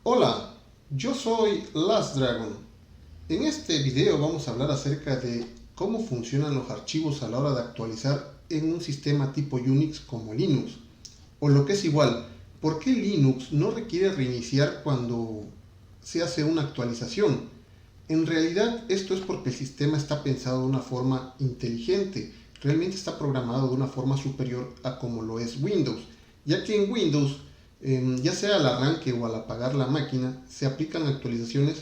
Hola, yo soy Last Dragon. En este video vamos a hablar acerca de cómo funcionan los archivos a la hora de actualizar en un sistema tipo Unix como Linux. O lo que es igual, ¿por qué Linux no requiere reiniciar cuando se hace una actualización? En realidad esto es porque el sistema está pensado de una forma inteligente, realmente está programado de una forma superior a como lo es Windows, ya que en Windows, ya sea al arranque o al apagar la máquina, se aplican actualizaciones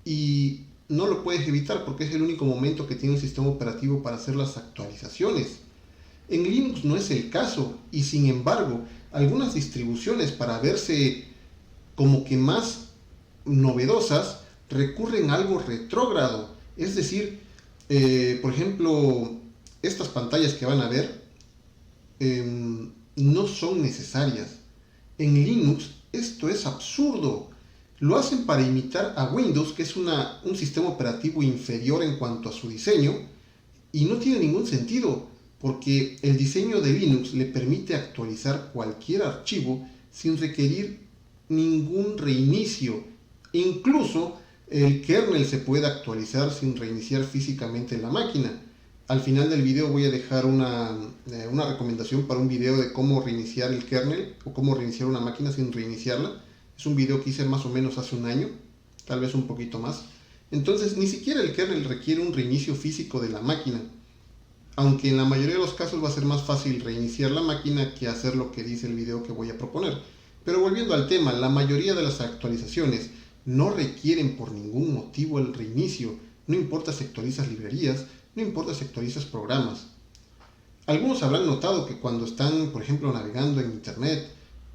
y no lo puedes evitar porque es el único momento que tiene el sistema operativo para hacer las actualizaciones. En Linux no es el caso y sin embargo algunas distribuciones para verse como que más novedosas recurren a algo retrógrado. Es decir, por ejemplo, estas pantallas que van a ver no son necesarias. En Linux esto es absurdo. Lo hacen para imitar a Windows, que es un sistema operativo inferior en cuanto a su diseño, y no tiene ningún sentido, porque el diseño de Linux le permite actualizar cualquier archivo sin requerir ningún reinicio. Incluso el kernel se puede actualizar sin reiniciar físicamente la máquina. Al final del video voy a dejar una recomendación para un video de cómo reiniciar el kernel o cómo reiniciar una máquina sin reiniciarla. Es un video que hice más o menos hace un año, tal vez un poquito más. Entonces ni siquiera el kernel requiere un reinicio físico de la máquina, aunque en la mayoría de los casos va a ser más fácil reiniciar la máquina que hacer lo que dice el video que voy a proponer. Pero volviendo al tema, la mayoría de las actualizaciones no requieren por ningún motivo el reinicio, no importa si actualizas librerías, no importa si actualizas programas. Algunos habrán notado que cuando están, por ejemplo, navegando en internet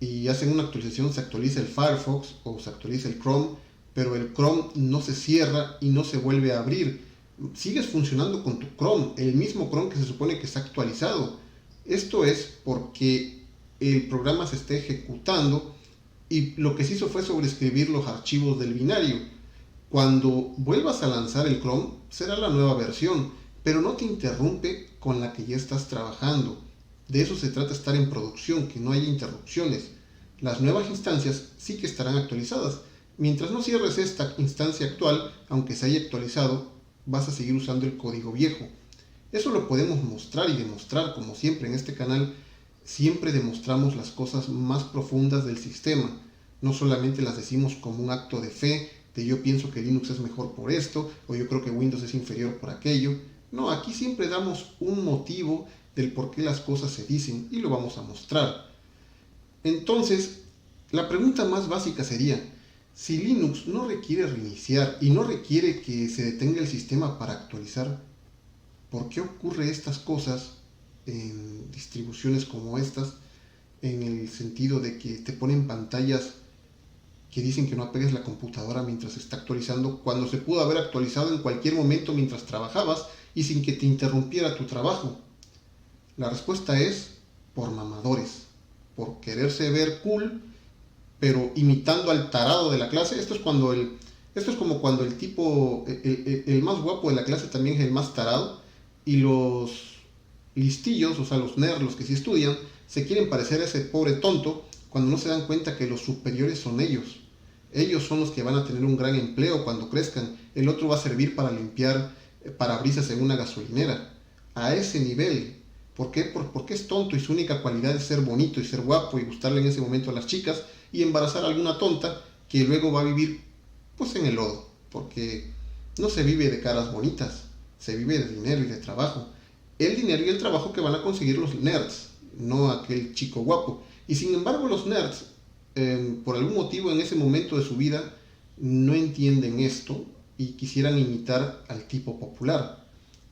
y hacen una actualización, se actualiza el Firefox o se actualiza el Chrome, pero el Chrome no se cierra y no se vuelve a abrir. Sigues funcionando con tu Chrome, el mismo Chrome que se supone que está actualizado. Esto es porque el programa se está ejecutando y lo que se hizo fue sobreescribir los archivos del binario. Cuando vuelvas a lanzar el Chrome, será la nueva versión, pero no te interrumpe con la que ya estás trabajando. De eso se trata estar en producción, que no haya interrupciones. Las nuevas instancias sí que estarán actualizadas. Mientras no cierres esta instancia actual, aunque se haya actualizado, vas a seguir usando el código viejo. Eso lo podemos mostrar y demostrar, como siempre en este canal. Siempre demostramos las cosas más profundas del sistema. No solamente las decimos como un acto de fe, de yo pienso que Linux es mejor por esto, o yo creo que Windows es inferior por aquello. No, aquí siempre damos un motivo del por qué las cosas se dicen y lo vamos a mostrar. Entonces, la pregunta más básica sería, si Linux no requiere reiniciar y no requiere que se detenga el sistema para actualizar, ¿por qué ocurre estas cosas en distribuciones como estas? En el sentido de que te ponen pantallas que dicen que no apegues la computadora mientras se está actualizando, cuando se pudo haber actualizado en cualquier momento mientras trabajabas y sin que te interrumpiera tu trabajo. La respuesta es por mamadores, por quererse ver cool, pero imitando al tarado de la clase. Esto es como cuando el tipo, el más guapo de la clase también es el más tarado, y los listillos, o sea, los nerds, los que sí estudian, se quieren parecer a ese pobre tonto cuando no se dan cuenta que los superiores son ellos. Ellos son los que van a tener un gran empleo cuando crezcan. El otro va a servir para limpiar parabrisas en una gasolinera. A ese nivel. ¿Por qué? Porque es tonto y su única cualidad es ser bonito y ser guapo y gustarle en ese momento a las chicas y embarazar a alguna tonta que luego va a vivir pues en el lodo. Porque no se vive de caras bonitas, se vive de dinero y de trabajo. El dinero y el trabajo que van a conseguir los nerds, no aquel chico guapo. Y sin embargo los nerds, por algún motivo en ese momento de su vida, no entienden esto y quisieran imitar al tipo popular,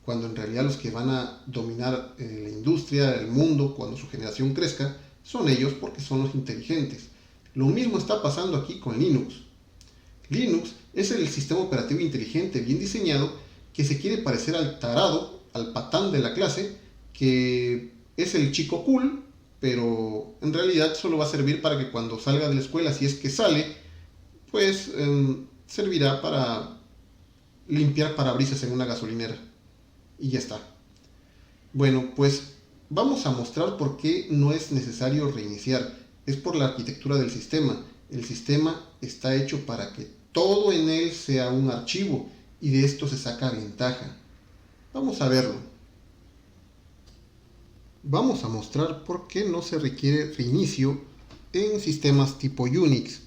cuando en realidad los que van a dominar la industria, el mundo, cuando su generación crezca, son ellos porque son los inteligentes. Lo mismo está pasando aquí con Linux. Linux es el sistema operativo inteligente, bien diseñado, que se quiere parecer al tarado, al patán de la clase, que es el chico cool, pero en realidad solo va a servir para que cuando salga de la escuela, si es que sale, pues servirá para limpiar parabrisas en una gasolinera. Y ya está. Bueno, pues vamos a mostrar por qué no es necesario reiniciar. Es por la arquitectura del sistema. El sistema está hecho para que todo en él sea un archivo y de esto se saca ventaja. Vamos a verlo. Vamos a mostrar por qué no se requiere reinicio en sistemas tipo Unix.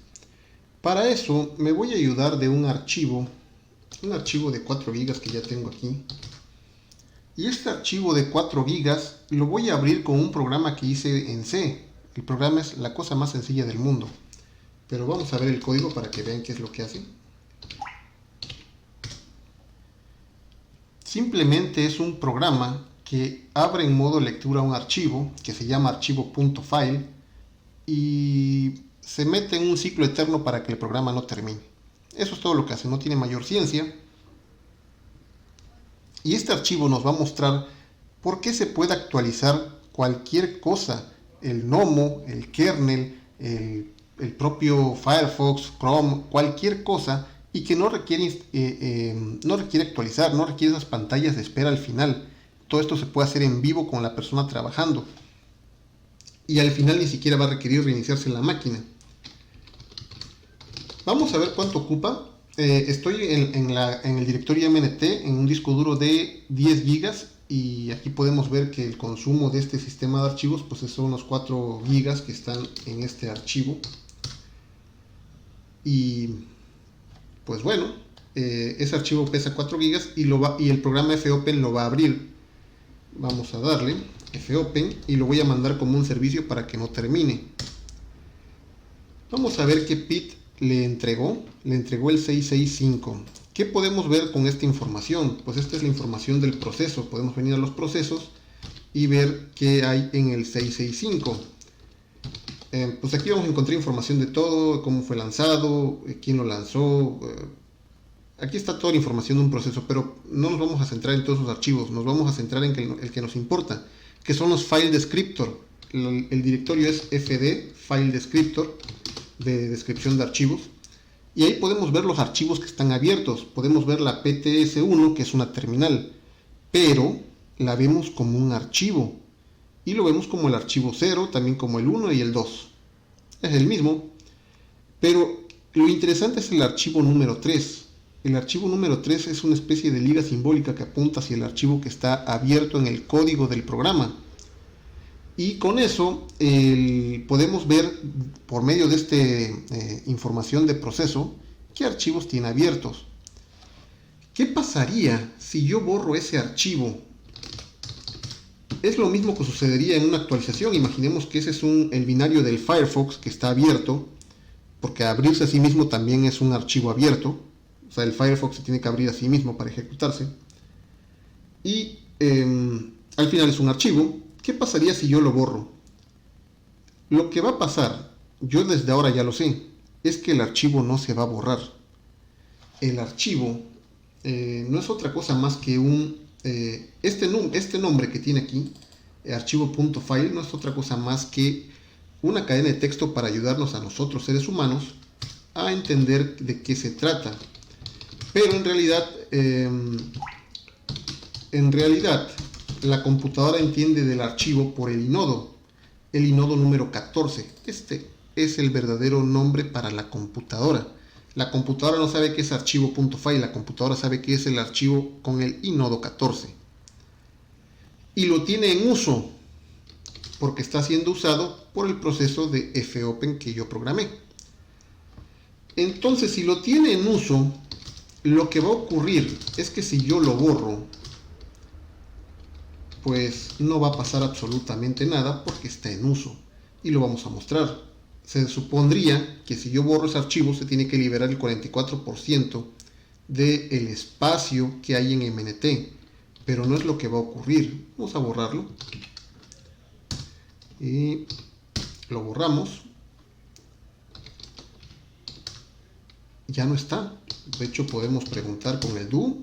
Para eso me voy a ayudar de un archivo de 4 GB que ya tengo aquí. Y este archivo de 4 GB lo voy a abrir con un programa que hice en C. El programa es la cosa más sencilla del mundo. Pero vamos a ver el código para que vean qué es lo que hace. Simplemente es un programa que abre en modo lectura un archivo que se llama archivo.file y se mete en un ciclo eterno para que el programa no termine. Eso es todo lo que hace, no tiene mayor ciencia. Y este archivo nos va a mostrar por qué se puede actualizar cualquier cosa, el gnomo, el kernel, el propio Firefox, Chrome, cualquier cosa, y que no requiere actualizar, no requiere esas pantallas de espera al final. Todo esto se puede hacer en vivo con la persona trabajando. Y al final ni siquiera va a requerir reiniciarse la máquina. Vamos a ver cuánto ocupa. Estoy en el directorio MNT en un disco duro de 10 GB y aquí podemos ver que el consumo de este sistema de archivos pues son unos 4 GB que están en este archivo. Y pues bueno, ese archivo pesa 4 GB y el programa fopen lo va a abrir. Vamos a darle fopen y lo voy a mandar como un servicio para que no termine. Vamos a ver qué PIT le entregó el 665. ¿Qué podemos ver con esta información? Pues esta es la información del proceso. Podemos venir a los procesos y ver qué hay en el 665. Pues aquí vamos a encontrar información de todo, cómo fue lanzado, quién lo lanzó. Aquí está toda la información de un proceso, pero no nos vamos a centrar en todos los archivos, nos vamos a centrar en el que nos importa, que son los file descriptor. El directorio es fd, file descriptor, de descripción de archivos. Y ahí podemos ver los archivos que están abiertos. Podemos ver la PTS1, que es una terminal, pero la vemos como un archivo. Y lo vemos como el archivo 0, también como el 1 y el 2. Es el mismo. Pero lo interesante es el archivo número 3. El archivo número 3 es una especie de liga simbólica que apunta hacia el archivo que está abierto en el código del programa. Y con eso podemos ver por medio de esta información de proceso qué archivos tiene abiertos. ¿Qué pasaría si yo borro ese archivo? Es lo mismo que sucedería en una actualización. Imaginemos que ese es el binario del Firefox que está abierto, porque abrirse a sí mismo también es un archivo abierto. O sea, el Firefox se tiene que abrir a sí mismo para ejecutarse. Y al final es un archivo. ¿Qué pasaría si yo lo borro? Lo que va a pasar, yo desde ahora ya lo sé, es que el archivo no se va a borrar. El archivo no es otra cosa más que este nombre que tiene aquí, archivo.file, no es otra cosa más que una cadena de texto para ayudarnos a nosotros seres humanos a entender de qué se trata. Pero en realidad la computadora entiende del archivo por el inodo número 14. Este es el verdadero nombre para la computadora. La computadora no sabe qué es archivo.file, la computadora sabe que es el archivo con el inodo 14. Y lo tiene en uso, porque está siendo usado por el proceso de fopen que yo programé. Entonces, si lo tiene en uso, lo que va a ocurrir es que si yo lo borro, pues no va a pasar absolutamente nada porque está en uso. Y lo vamos a mostrar. Se supondría que si yo borro ese archivo se tiene que liberar el 44% del espacio que hay en MNT. Pero no es lo que va a ocurrir. Vamos a borrarlo. Y lo borramos. Ya no está. De hecho podemos preguntar con el do.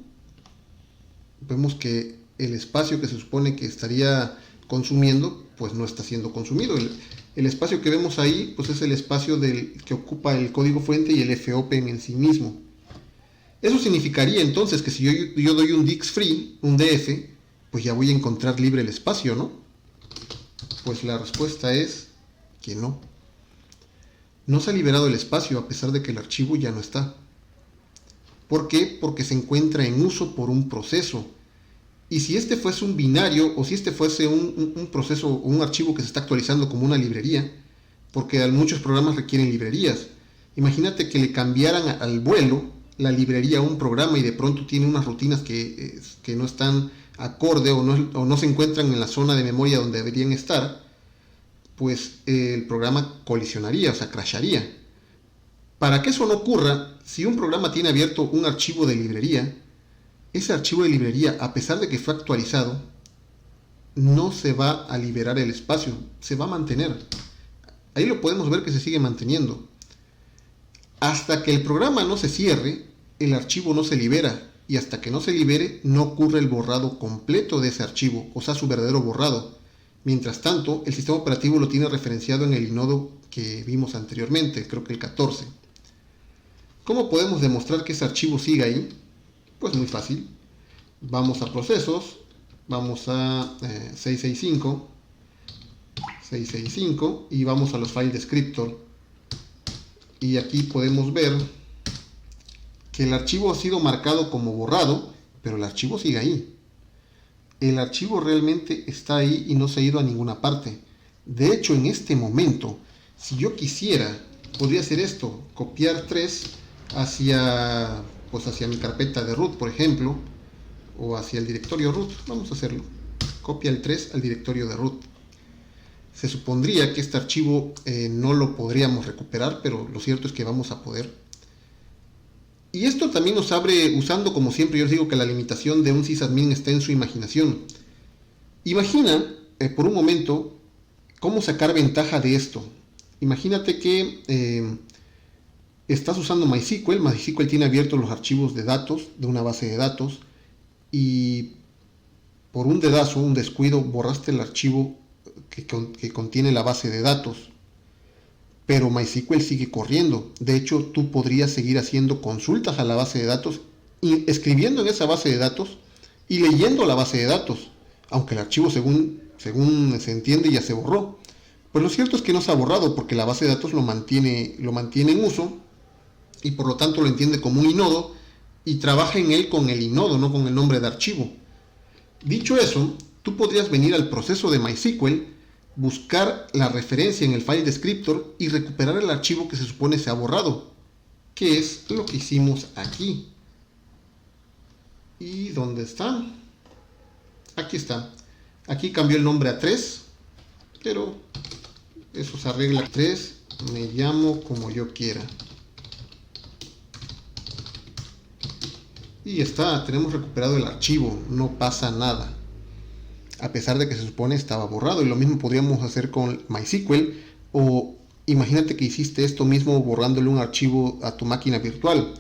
Vemos que el espacio que se supone que estaría consumiendo, pues no está siendo consumido. El espacio que vemos ahí, pues es el espacio que ocupa el código fuente y el fopen en sí mismo. Eso significaría entonces que si yo doy un dix free, un df, pues ya voy a encontrar libre el espacio, ¿no? Pues la respuesta es que no. No se ha liberado el espacio a pesar de que el archivo ya no está. ¿Por qué? Porque se encuentra en uso por un proceso. Y si este fuese un binario o si este fuese un proceso o un archivo que se está actualizando como una librería, porque muchos programas requieren librerías. Imagínate que le cambiaran al vuelo la librería a un programa y de pronto tiene unas rutinas que no están acorde o no se encuentran en la zona de memoria donde deberían estar, pues el programa colisionaría, o sea, crasharía. Para que eso no ocurra, si un programa tiene abierto un archivo de librería, ese archivo de librería, a pesar de que fue actualizado, no se va a liberar el espacio, se va a mantener. Ahí lo podemos ver que se sigue manteniendo. Hasta que el programa no se cierre, el archivo no se libera. Y hasta que no se libere, no ocurre el borrado completo de ese archivo, o sea, su verdadero borrado. Mientras tanto, el sistema operativo lo tiene referenciado en el inodo que vimos anteriormente, creo que el 14. ¿Cómo podemos demostrar que ese archivo sigue ahí? Pues muy fácil. Vamos a procesos, vamos a 665 y vamos a los file descriptor. Y aquí podemos ver que el archivo ha sido marcado como borrado, pero el archivo sigue ahí. El archivo realmente está ahí y no se ha ido a ninguna parte. De hecho, en este momento, si yo quisiera, podría hacer esto, copiar 3 hacia mi carpeta de root, por ejemplo, o hacia el directorio root. Vamos a hacerlo. Copia el 3 al directorio de root. Se supondría que este archivo no lo podríamos recuperar, pero lo cierto es que vamos a poder. Y esto también nos abre, usando como siempre yo os digo que la limitación de un sysadmin está en su imaginación. Imagina por un momento cómo sacar ventaja de esto. Imagínate que estás usando MySQL. MySQL tiene abiertos los archivos de datos de una base de datos y por un dedazo, un descuido, borraste el archivo que contiene la base de datos. Pero MySQL sigue corriendo. De hecho, tú podrías seguir haciendo consultas a la base de datos y escribiendo en esa base de datos y leyendo la base de datos, aunque el archivo según se entiende ya se borró. Pues lo cierto es que no se ha borrado porque la base de datos lo mantiene en uso y por lo tanto lo entiende como un inodo y trabaja en él con el inodo, no con el nombre de archivo. Dicho eso, tú podrías venir al proceso de MySQL, buscar la referencia en el file descriptor y recuperar el archivo que se supone se ha borrado, que es lo que hicimos aquí. ¿Y dónde está? Aquí está. Aquí cambió el nombre a 3, pero eso se arregla. 3, me llamo como yo quiera. Y está, tenemos recuperado el archivo, no pasa nada. A pesar de que se supone estaba borrado. Y lo mismo podríamos hacer con MySQL. O imagínate que hiciste esto mismo borrándole un archivo a tu máquina virtual.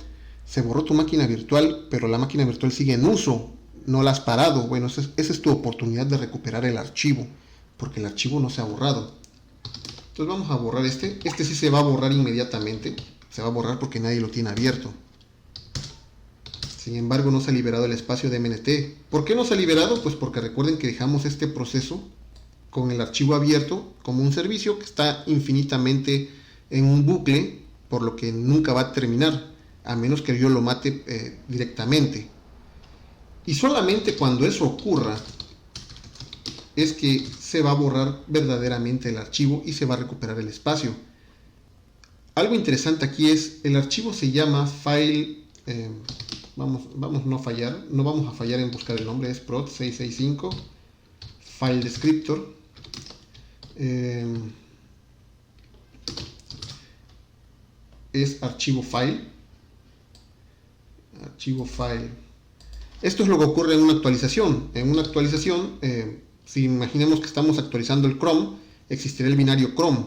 Se borró tu máquina virtual, pero la máquina virtual sigue en uso. No la has parado. Bueno, esa es tu oportunidad de recuperar el archivo, porque el archivo no se ha borrado. Entonces vamos a borrar este. Este sí se va a borrar inmediatamente. Se va a borrar porque nadie lo tiene abierto. Sin embargo, no se ha liberado el espacio de MNT. ¿Por qué no se ha liberado? Pues porque recuerden que dejamos este proceso con el archivo abierto como un servicio que está infinitamente en un bucle, por lo que nunca va a terminar, a menos que yo lo mate directamente. Y solamente cuando eso ocurra es que se va a borrar verdaderamente el archivo y se va a recuperar el espacio. Algo interesante aquí es, el archivo se llama file... Vamos no vamos a fallar en buscar el nombre, es prod 665 file descriptor. Es archivo file. Esto es lo que ocurre en una actualización. En una actualización, si imaginemos que estamos actualizando el Chrome, existirá el binario Chrome.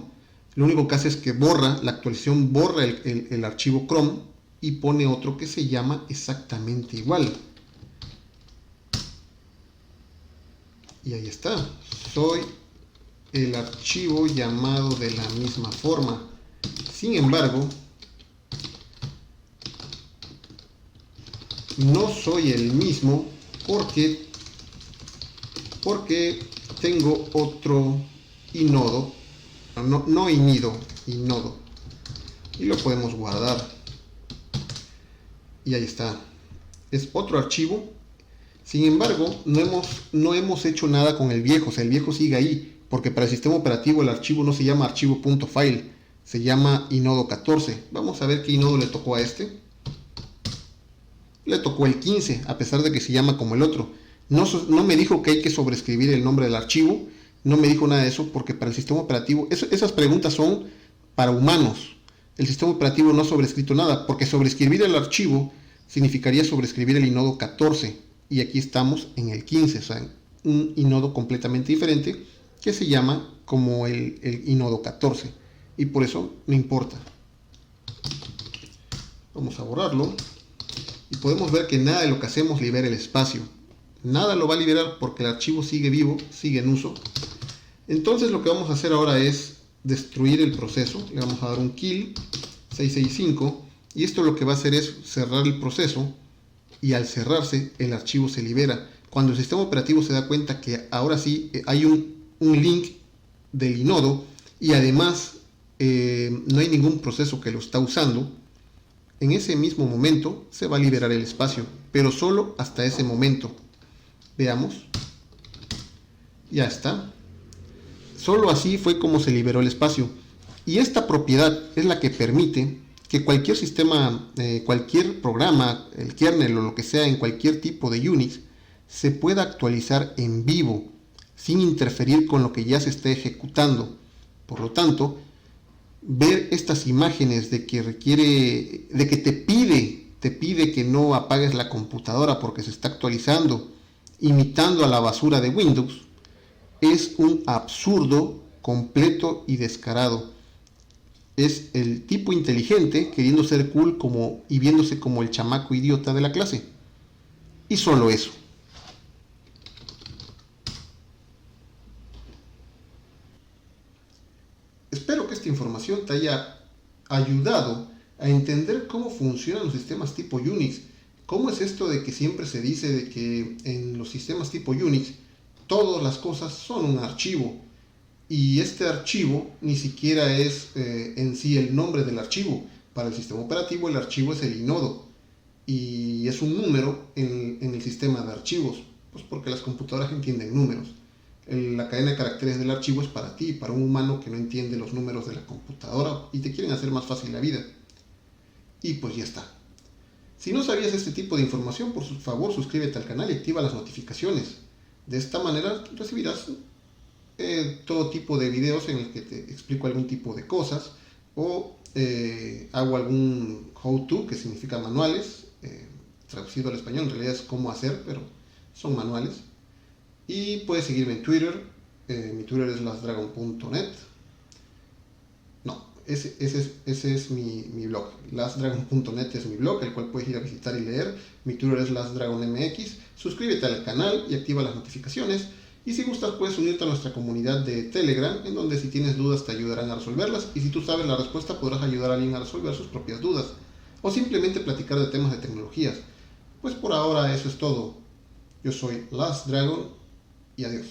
Lo único que hace es que la actualización borra el archivo Chrome y pone otro que se llama exactamente igual. Y ahí está. Soy el archivo llamado de la misma forma. Sin embargo, no soy el mismo porque tengo otro inodo. No inido, inodo. y lo podemos guardar. Y ahí está. Es otro archivo. Sin embargo, no hemos hecho nada con el viejo. O sea, el viejo sigue ahí. Porque para el sistema operativo el archivo no se llama archivo.file. Se llama inodo 14. Vamos a ver qué inodo le tocó a este. Le tocó el 15, a pesar de que se llama como el otro. No me dijo que hay que sobreescribir el nombre del archivo. No me dijo nada de eso porque para el sistema operativo... esas preguntas son para humanos. El sistema operativo no ha sobrescrito nada. Porque sobreescribir el archivo significaría sobreescribir el inodo 14. Y aquí estamos en el 15. O sea, un inodo completamente diferente que se llama como el inodo 14. Y por eso no importa. Vamos a borrarlo. Y podemos ver que nada de lo que hacemos libera el espacio. Nada lo va a liberar porque el archivo sigue vivo, sigue en uso. Entonces lo que vamos a hacer ahora es destruir el proceso. Le vamos a dar un kill 665 y esto lo que va a hacer es cerrar el proceso y al cerrarse el archivo se libera. Cuando el sistema operativo se da cuenta que ahora sí hay un link del inodo y además no hay ningún proceso que lo está usando, en ese mismo momento se va a liberar el espacio, pero solo hasta ese momento. Veamos. Ya está. Solo así fue como se liberó el espacio. Y esta propiedad es la que permite que cualquier sistema, cualquier programa, el kernel o lo que sea en cualquier tipo de Unix, se pueda actualizar en vivo, sin interferir con lo que ya se está ejecutando. Por lo tanto, ver estas imágenes de que te pide que no apagues la computadora porque se está actualizando, imitando a la basura de Windows, es un absurdo completo y descarado. Es el tipo inteligente queriendo ser cool y viéndose como el chamaco idiota de la clase. Y solo eso. Espero que esta información te haya ayudado a entender cómo funcionan los sistemas tipo Unix. ¿Cómo es esto de que siempre se dice de que en los sistemas tipo Unix todas las cosas son un archivo? Y este archivo ni siquiera es en sí el nombre del archivo. Para el sistema operativo el archivo es el inodo y es un número en el sistema de archivos, pues porque las computadoras entienden números. La cadena de caracteres del archivo es para ti, para un humano que no entiende los números de la computadora y te quieren hacer más fácil la vida. Y pues ya está. Si no sabías este tipo de información, por favor suscríbete al canal y activa las notificaciones. De esta manera recibirás todo tipo de videos en los que te explico algún tipo de cosas o hago algún how-to, que significa manuales, traducido al español, en realidad es cómo hacer, pero son manuales. Y puedes seguirme en Twitter. Mi Twitter es lastdragon.net. No, ese es mi blog. Lastdragon.net es mi blog, el cual puedes ir a visitar y leer. Mi Twitter es lastdragonmx. Suscríbete al canal y activa las notificaciones. Y si gustas puedes unirte a nuestra comunidad de Telegram, en donde si tienes dudas te ayudarán a resolverlas. Y si tú sabes la respuesta podrás ayudar a alguien a resolver sus propias dudas. O simplemente platicar de temas de tecnologías. Pues por ahora eso es todo. Yo soy Last Dragon y adiós.